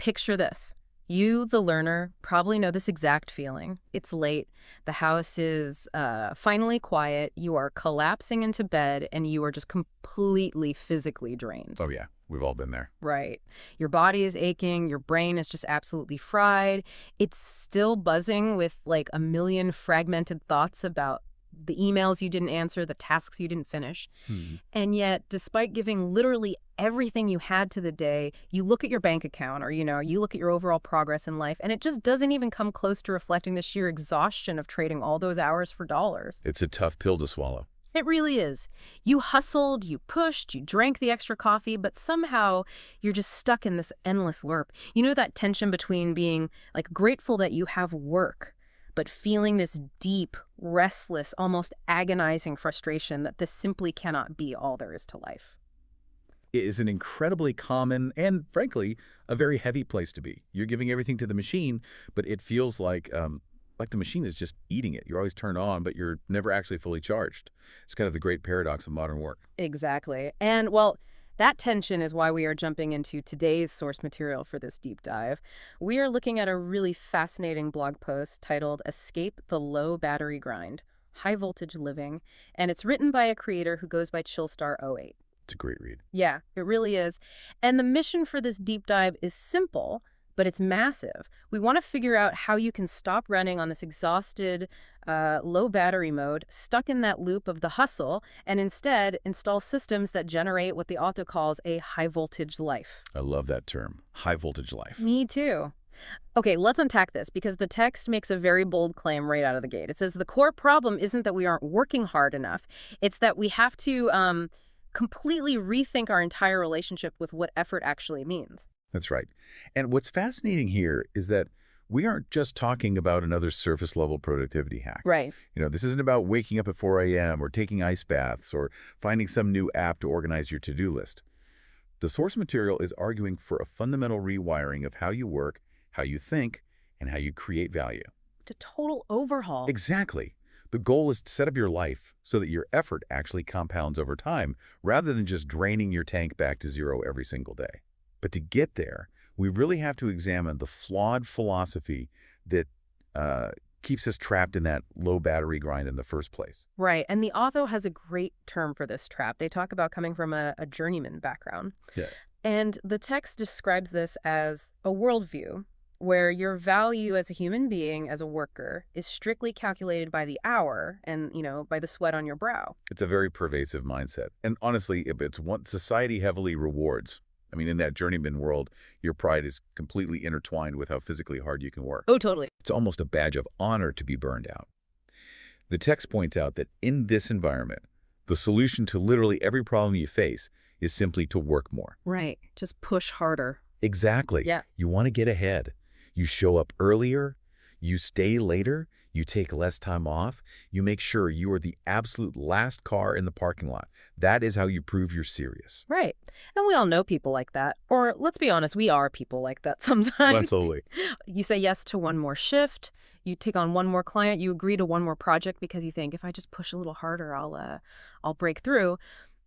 picture this. You, the learner, probably know this exact feeling. It's late. The house is finally quiet. You are collapsing into bed, and you are just completely physically drained. Oh, yeah. We've all been there. Right. Your body is aching. Your brain is just absolutely fried. It's still buzzing with like a million fragmented thoughts about the emails you didn't answer, the tasks you didn't finish. And yet, despite giving literally everything you had to the day, you look at your bank account or, you look at your overall progress in life, and it just doesn't even come close to reflecting the sheer exhaustion of trading all those hours for dollars. It's a tough pill to swallow. It really is. You hustled, you pushed, you drank the extra coffee, but somehow you're just stuck in this endless loop. You know that tension between being like grateful that you have work, but feeling this deep, restless, almost agonizing frustration that this simply cannot be all there is to life. It is an incredibly common and, frankly, a very heavy place to be. You're giving everything to the machine, but it feels like the machine is just eating it. You're always turned on, but you're never actually fully charged. It's kind of the great paradox of modern work. Exactly. And, well, that tension is why we are jumping into today's source material for this deep dive. We are looking at a really fascinating blog post titled Escape the Low Battery Grind, High Voltage Living, and it's written by a creator who goes by Chillstar 08. It's a great read. Yeah, it really is. And the mission for this deep dive is simple, but it's massive. We want to figure out how you can stop running on this exhausted, low battery mode, stuck in that loop of the hustle, and instead install systems that generate what the author calls a high voltage life. I love that term, high voltage life. Me too. Okay, let's unpack this because the text makes a very bold claim right out of the gate. It says the core problem isn't that we aren't working hard enough. It's that we have to completely rethink our entire relationship with what effort actually means. That's right. And what's fascinating here is that we aren't just talking about another surface-level productivity hack. Right. This isn't about waking up at 4 a.m. or taking ice baths or finding some new app to organize your to-do list. The source material is arguing for a fundamental rewiring of how you work, how you think, and how you create value. It's a total overhaul. Exactly. The goal is to set up your life so that your effort actually compounds over time, rather than just draining your tank back to zero every single day. But to get there, we really have to examine the flawed philosophy that keeps us trapped in that low battery grind in the first place. Right. And the author has a great term for this trap. They talk about coming from a journeyman background. Yeah. And the text describes this as a worldview where your value as a human being, as a worker, is strictly calculated by the hour and, by the sweat on your brow. It's a very pervasive mindset. And honestly, it's what society heavily rewards. In that journeyman world, your pride is completely intertwined with how physically hard you can work. Oh, totally. It's almost a badge of honor to be burned out. The text points out that in this environment, the solution to literally every problem you face is simply to work more. Right. Just push harder. Exactly. Yeah. You want to get ahead. You show up earlier. You stay later. You take less time off. You make sure you are the absolute last car in the parking lot. That is how you prove you're serious. Right. And we all know people like that. Or let's be honest, we are people like that sometimes. Absolutely. You say yes to one more shift. You take on one more client. You agree to one more project because you think if I just push a little harder, I'll break through.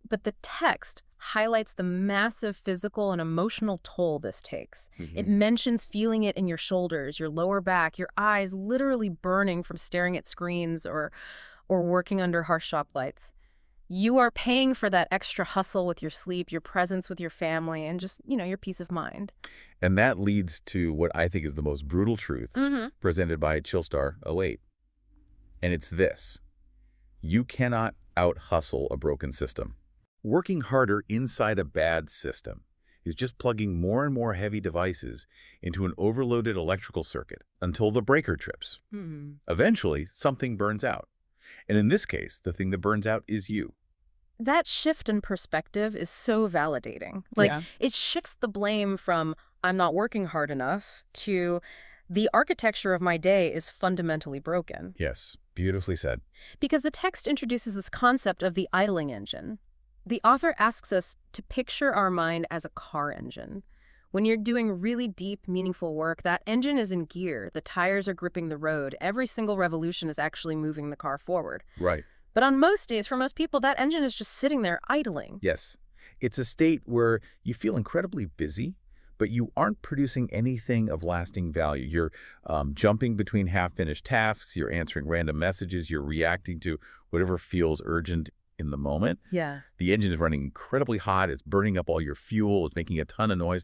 But the text highlights the massive physical and emotional toll this takes. It mentions feeling it in your shoulders, your lower back, your eyes literally burning from staring at screens or working under harsh shop lights. You are paying for that extra hustle with your sleep, your presence with your family, and just, your peace of mind. And that leads to what I think is the most brutal truth presented by Chillstar 08. And it's this. You cannot out-hustle a broken system. Working harder inside a bad system is just plugging more and more heavy devices into an overloaded electrical circuit until the breaker trips. Eventually, something burns out. And in this case, the thing that burns out is you. That shift in perspective is so validating. It shifts the blame from I'm not working hard enough to the architecture of my day is fundamentally broken. Yes, beautifully said. Because the text introduces this concept of the idling engine. The author asks us to picture our mind as a car engine. When you're doing really deep, meaningful work, that engine is in gear. The tires are gripping the road. Every single revolution is actually moving the car forward. Right. But on most days, for most people, that engine is just sitting there idling. Yes. It's a state where you feel incredibly busy, but you aren't producing anything of lasting value. You're jumping between half-finished tasks, you're answering random messages, you're reacting to whatever feels urgent in the moment. Yeah. The engine is running incredibly hot, it's burning up all your fuel, it's making a ton of noise,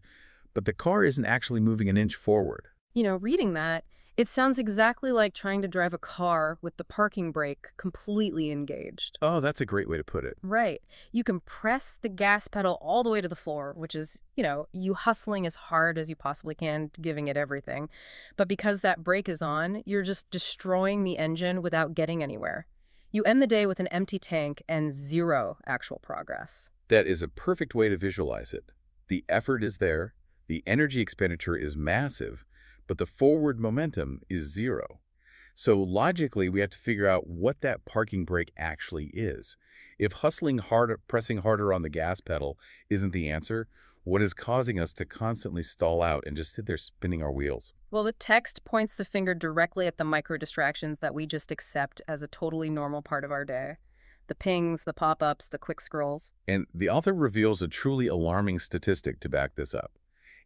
but the car isn't actually moving an inch forward. Reading that, it sounds exactly like trying to drive a car with the parking brake completely engaged. Oh, that's a great way to put it. Right. You can press the gas pedal all the way to the floor, which is, you hustling as hard as you possibly can, giving it everything. But because that brake is on, you're just destroying the engine without getting anywhere. You end the day with an empty tank and zero actual progress. That is a perfect way to visualize it. The effort is there, the energy expenditure is massive, but the forward momentum is zero. So logically, we have to figure out what that parking brake actually is. If hustling harder, pressing harder on the gas pedal isn't the answer, what is causing us to constantly stall out and just sit there spinning our wheels? Well, the text points the finger directly at the micro distractions that we just accept as a totally normal part of our day. The pings, the pop-ups, the quick scrolls. And the author reveals a truly alarming statistic to back this up.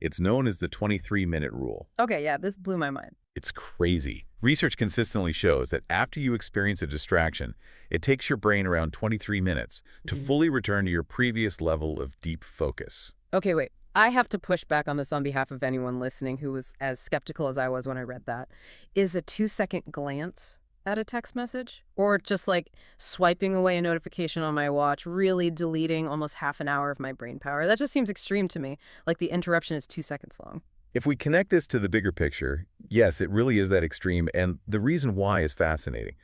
It's known as the 23-minute rule. Okay, yeah, this blew my mind. It's crazy. Research consistently shows that after you experience a distraction, it takes your brain around 23 minutes to fully return to your previous level of deep focus. Okay, wait. I have to push back on this on behalf of anyone listening who was as skeptical as I was when I read that. Is a 2-second glance at a text message, or just like swiping away a notification on my watch, really deleting almost half an hour of my brain power? That just seems extreme to me. Like the interruption is 2 seconds long. If we connect this to the bigger picture, yes, it really is that extreme, and the reason why is fascinating.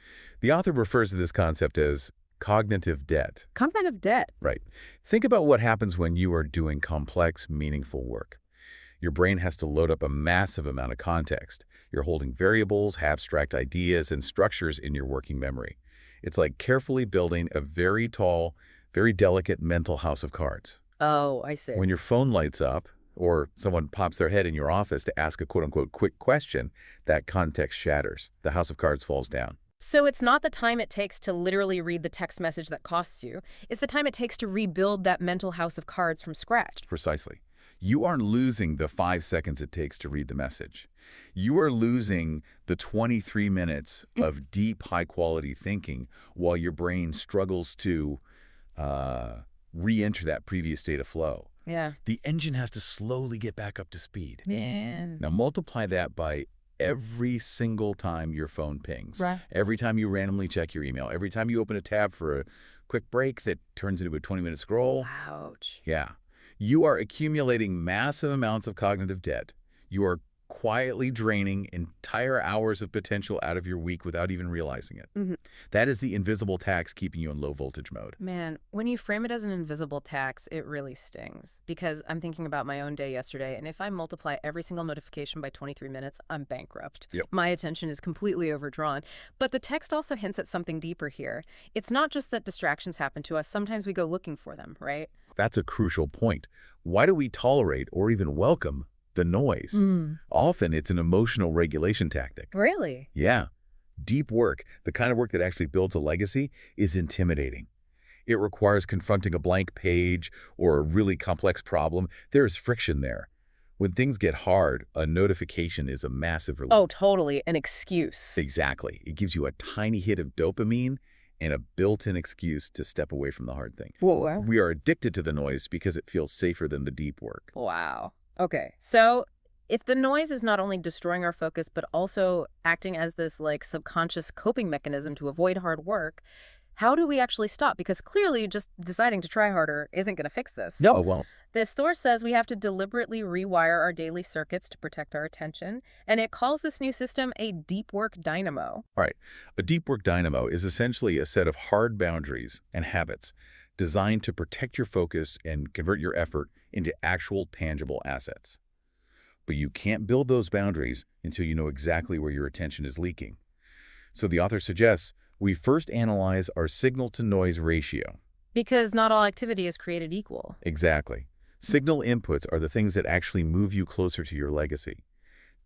The author refers to this concept as cognitive debt. Cognitive debt. Right. Think about what happens when you are doing complex, meaningful work. Your brain has to load up a massive amount of context. You're holding variables, abstract ideas, and structures in your working memory. It's like carefully building a very tall, very delicate mental house of cards. Oh, I see. When your phone lights up, or someone pops their head in your office to ask a quote-unquote quick question, that context shatters. The house of cards falls down. So it's not the time it takes to literally read the text message that costs you. It's the time it takes to rebuild that mental house of cards from scratch. Precisely. You aren't losing the 5 seconds it takes to read the message. You are losing the 23 minutes of deep, high-quality thinking while your brain struggles to re-enter that previous state of flow. Yeah. The engine has to slowly get back up to speed. Man. Now multiply that by every single time your phone pings, Right. every time you randomly check your email, every time you open a tab for a quick break that turns into a 20-minute scroll. Ouch. Yeah. You are accumulating massive amounts of cognitive debt. You are quietly draining entire hours of potential out of your week without even realizing it. That is the invisible tax keeping you in low voltage mode. Man, when you frame it as an invisible tax, it really stings. Because I'm thinking about my own day yesterday, and if I multiply every single notification by 23 minutes, I'm bankrupt. Yep. My attention is completely overdrawn. But the text also hints at something deeper here. It's not just that distractions happen to us. Sometimes we go looking for them, right? That's a crucial point. Why do we tolerate or even welcome the noise? Often it's an emotional regulation tactic. Really? Yeah. Deep work, the kind of work that actually builds a legacy, is intimidating. It requires confronting a blank page or a really complex problem. There is friction there. When things get hard, a notification is a massive relief. Oh, totally. An excuse. Exactly. It gives you a tiny hit of dopamine and a built-in excuse to step away from the hard thing. Whoa. We are addicted to the noise because it feels safer than the deep work. Wow. Okay. So if the noise is not only destroying our focus, but also acting as this like subconscious coping mechanism to avoid hard work, how do we actually stop? Because clearly just deciding to try harder isn't going to fix this. No, it won't. This source says we have to deliberately rewire our daily circuits to protect our attention, and it calls this new system a deep work dynamo. All right. A deep work dynamo is essentially a set of hard boundaries and habits designed to protect your focus and convert your effort into actual tangible assets. But you can't build those boundaries until you know exactly where your attention is leaking. So the author suggests we first analyze our signal-to-noise ratio. Because not all activity is created equal. Exactly. Signal inputs are the things that actually move you closer to your legacy.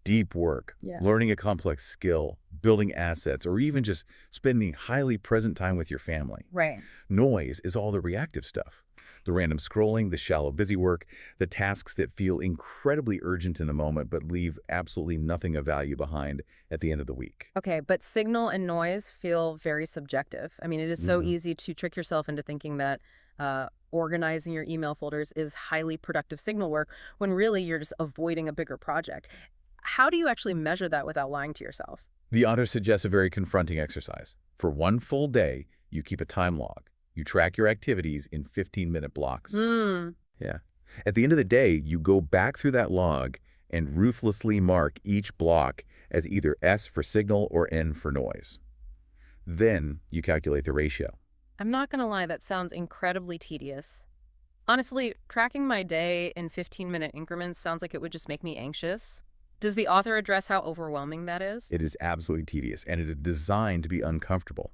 Deep work, Yeah. learning a complex skill, building assets, or even just spending highly present time with your family. Right. Noise is all the reactive stuff. The random scrolling, the shallow busy work, the tasks that feel incredibly urgent in the moment but leave absolutely nothing of value behind at the end of the week. Okay, but signal and noise feel very subjective. I mean, it is so Mhm. easy to trick yourself into thinking that organizing your email folders is highly productive signal work when really you're just avoiding a bigger project. How do you actually measure that without lying to yourself? The author suggests a very confronting exercise. For one full day, you keep a time log. You track your activities in 15-minute blocks. Hmm. Yeah. At the end of the day, you go back through that log and ruthlessly mark each block as either S for signal or N for noise. Then you calculate the ratio. I'm not going to lie, that sounds incredibly tedious. Honestly, tracking my day in 15-minute increments sounds like it would just make me anxious. Does the author address how overwhelming that is? It is absolutely tedious, and it is designed to be uncomfortable.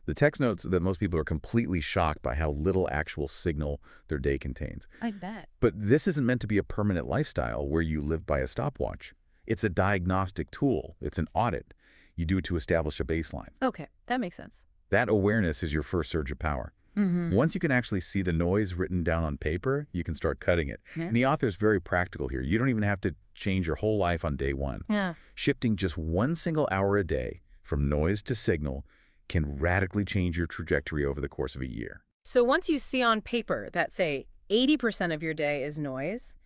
The text notes that most people are completely shocked by how little actual signal their day contains. I bet. But this isn't meant to be a permanent lifestyle where you live by a stopwatch. It's a diagnostic tool. It's an audit. You do it to establish a baseline. Okay, that makes sense. That awareness is your first surge of power. Mm-hmm. Once you can actually see the noise written down on paper, you can start cutting it. Yeah. And the author is very practical here. You don't even have to change your whole life on day one. Yeah. Shifting just one single hour a day from noise to signal can radically change your trajectory over the course of a year. So once you see on paper that, say, 80% of your day is noise,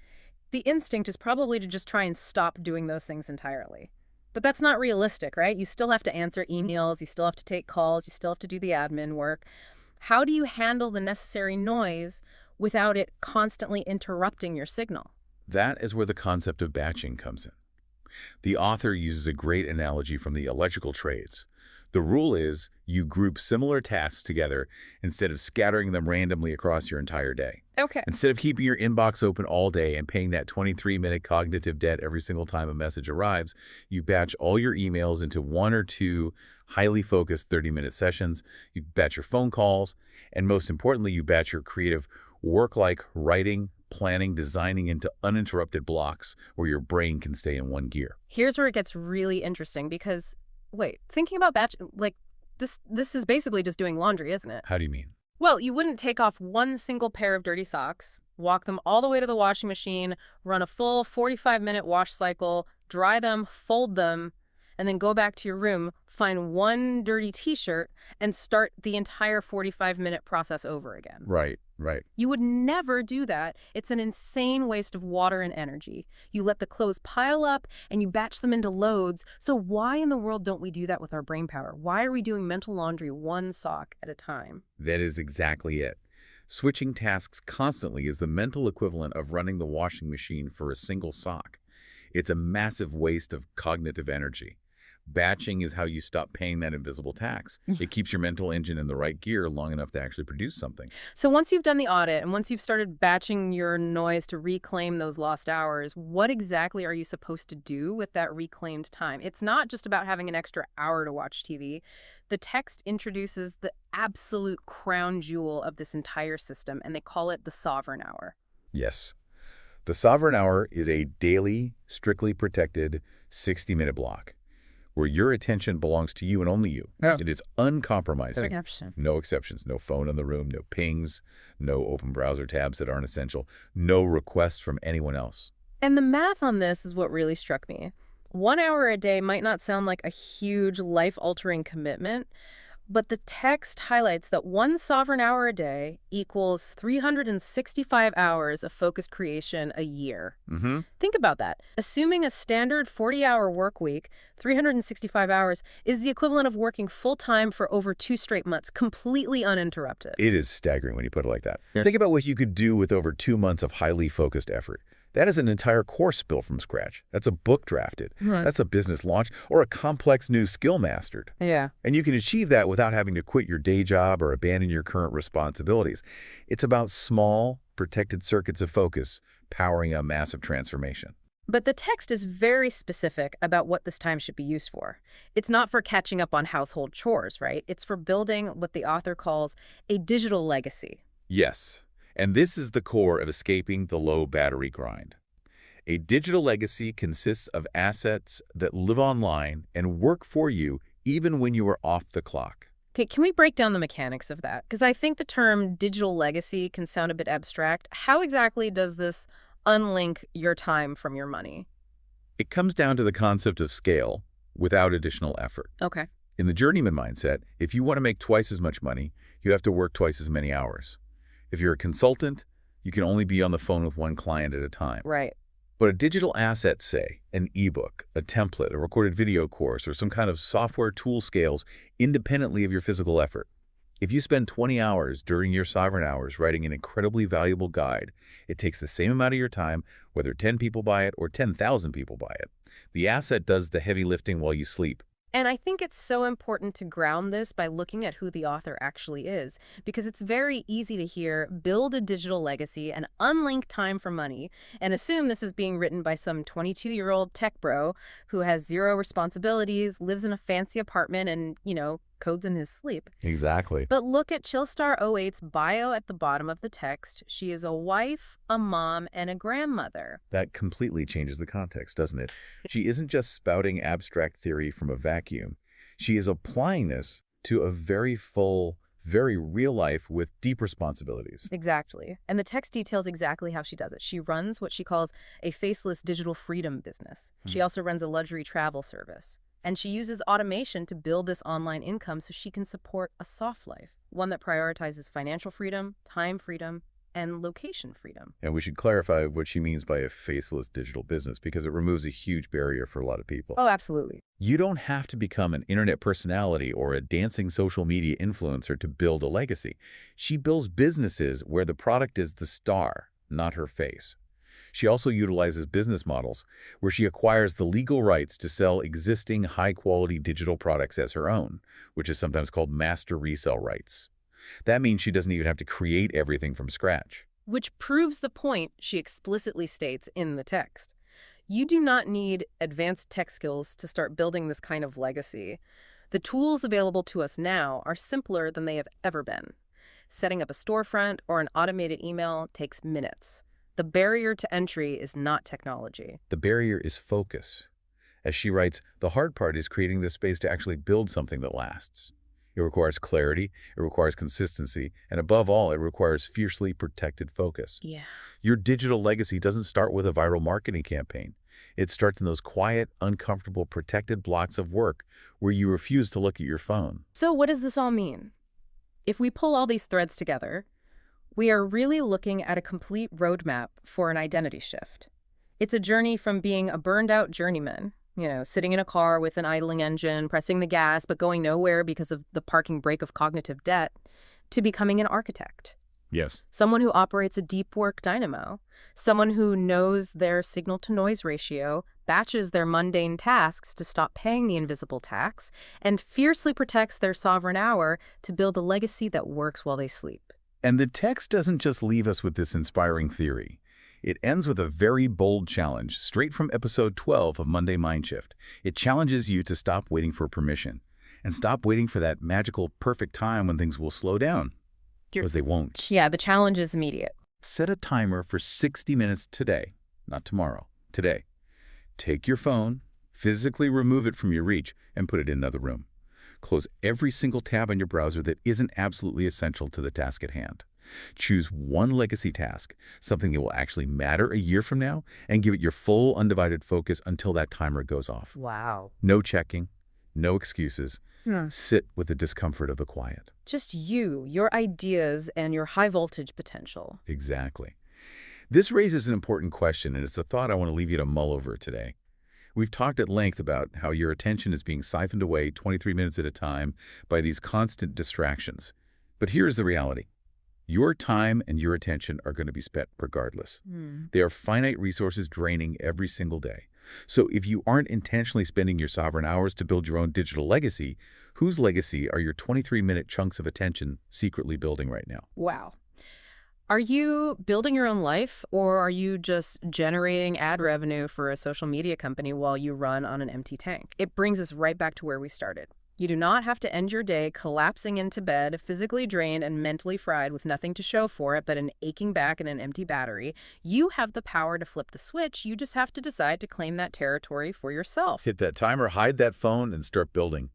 the instinct is probably to just try and stop doing those things entirely. But that's not realistic, right? You still have to answer emails, you still have to take calls, you still have to do the admin work. How do you handle the necessary noise without it constantly interrupting your signal? That is where the concept of batching comes in. The author uses a great analogy from the electrical trades. The rule is you group similar tasks together instead of scattering them randomly across your entire day. Okay. Instead of keeping your inbox open all day and paying that 23-minute cognitive debt every single time a message arrives, you batch all your emails into one or two highly focused 30-minute sessions. You batch your phone calls, and most importantly, you batch your creative work like writing, planning, designing into uninterrupted blocks where your brain can stay in one gear. Here's where it gets really interesting because, wait, thinking about batch, like, this is basically just doing laundry, isn't it? How do you mean? Well, you wouldn't take off one single pair of dirty socks, walk them all the way to the washing machine, run a full 45-minute wash cycle, dry them, fold them, and then go back to your room, find one dirty t-shirt, and start the entire 45-minute process over again. Right, right. You would never do that. It's an insane waste of water and energy. You let the clothes pile up and you batch them into loads. So why in the world don't we do that with our brain power? Why are we doing mental laundry one sock at a time? That is exactly it. Switching tasks constantly is the mental equivalent of running the washing machine for a single sock. It's a massive waste of cognitive energy. Batching is how you stop paying that invisible tax. It keeps your mental engine in the right gear long enough to actually produce something. So once you've done the audit and once you've started batching your noise to reclaim those lost hours, what exactly are you supposed to do with that reclaimed time? It's not just about having an extra hour to watch TV. The text introduces the absolute crown jewel of this entire system, and they call it the sovereign hour. Yes. The sovereign hour is a daily, strictly protected 60-minute block where your attention belongs to you and only you. Yeah. It is uncompromising. Exception. No exceptions. No phone in the room, no pings, no open browser tabs that aren't essential, no requests from anyone else. And the math on this is what really struck me. 1 hour a day might not sound like a huge life-altering commitment, but the text highlights that one sovereign hour a day equals 365 hours of focused creation a year. Think about that. Assuming a standard 40-hour work week, 365 hours is the equivalent of working full-time for over 2 straight months, completely uninterrupted. It is staggering when you put it like that. Yeah. Think about what you could do with over 2 months of highly focused effort. That is an entire course built from scratch. That's a book drafted. Right. That's a business launch or a complex new skill mastered. Yeah. And you can achieve that without having to quit your day job or abandon your current responsibilities. It's about small, protected circuits of focus powering a massive transformation. But the text is very specific about what this time should be used for. It's not for catching up on household chores, right? It's for building what the author calls a digital legacy. Yes. And this is the core of escaping the low battery grind. A digital legacy consists of assets that live online and work for you even when you are off the clock. Okay, can we break down the mechanics of that? Because I think the term digital legacy can sound a bit abstract. How exactly does this unlink your time from your money? It comes down to the concept of scale without additional effort. Okay. In the journeyman mindset, if you want to make twice as much money, you have to work twice as many hours. If you're a consultant, you can only be on the phone with one client at a time. Right. But a digital asset, say, an ebook, a template, a recorded video course, or some kind of software tool scales independently of your physical effort. If you spend 20 hours during your sovereign hours writing an incredibly valuable guide, it takes the same amount of your time, whether 10 people buy it or 10,000 people buy it. The asset does the heavy lifting while you sleep. And I think it's so important to ground this by looking at who the author actually is, because it's very easy to hear build a digital legacy and unlink time for money and assume this is being written by some 22-year-old tech bro who has zero responsibilities, lives in a fancy apartment, and, codes in his sleep. Exactly. But look at Chillstar '08's bio at the bottom of the text. She is a wife, a mom, and a grandmother. That completely changes the context, doesn't it? She isn't just spouting abstract theory from a vacuum. She is applying this to a very full, very real life with deep responsibilities. Exactly. And the text details exactly how she does it. She runs what she calls a faceless digital freedom business. She also runs a luxury travel service. And she uses automation to build this online income so she can support a soft life, one that prioritizes financial freedom, time freedom, and location freedom. And we should clarify what she means by a faceless digital business because it removes a huge barrier for a lot of people. Oh, absolutely. You don't have to become an internet personality or a dancing social media influencer to build a legacy. She builds businesses where the product is the star, not her face. She also utilizes business models where she acquires the legal rights to sell existing high-quality digital products as her own, which is sometimes called master resale rights. That means she doesn't even have to create everything from scratch. Which proves the point she explicitly states in the text. You do not need advanced tech skills to start building this kind of legacy. The tools available to us now are simpler than they have ever been. Setting up a storefront or an automated email takes minutes. The barrier to entry is not technology. The barrier is focus. As she writes, the hard part is creating the space to actually build something that lasts. It requires clarity, it requires consistency, and above all, it requires fiercely protected focus. Yeah. Your digital legacy doesn't start with a viral marketing campaign. It starts in those quiet, uncomfortable, protected blocks of work where you refuse to look at your phone. So what does this all mean? If we pull all these threads together, we are really looking at a complete roadmap for an identity shift. It's a journey from being a burned-out journeyman, sitting in a car with an idling engine, pressing the gas, but going nowhere because of the parking brake of cognitive debt, to becoming an architect. Yes. Someone who operates a deep work dynamo, someone who knows their signal-to-noise ratio, batches their mundane tasks to stop paying the invisible tax, and fiercely protects their sovereign hour to build a legacy that works while they sleep. And the text doesn't just leave us with this inspiring theory. It ends with a very bold challenge, straight from episode 12 of Monday Mindshift. It challenges you to stop waiting for permission and stop waiting for that magical, perfect time when things will slow down, because they won't. Yeah, the challenge is immediate. Set a timer for 60 minutes today, not tomorrow, today. Take your phone, physically remove it from your reach, and put it in another room. Close every single tab on your browser that isn't absolutely essential to the task at hand. Choose one legacy task, something that will actually matter a year from now, and give it your full undivided focus until that timer goes off. Wow. No checking, no excuses. Sit with the discomfort of the quiet. Just you, your ideas, and your high voltage potential. Exactly. This raises an important question, and it's a thought I want to leave you to mull over today. We've talked at length about how your attention is being siphoned away 23 minutes at a time by these constant distractions. But here's the reality. Your time and your attention are going to be spent regardless. They are finite resources draining every single day. So if you aren't intentionally spending your sovereign hours to build your own digital legacy, whose legacy are your 23-minute chunks of attention secretly building right now? Wow. Are you building your own life, or are you just generating ad revenue for a social media company while you run on an empty tank? It brings us right back to where we started. You do not have to end your day collapsing into bed, physically drained and mentally fried with nothing to show for it but an aching back and an empty battery. You have the power to flip the switch. You just have to decide to claim that territory for yourself. Hit that timer, hide that phone, and start building.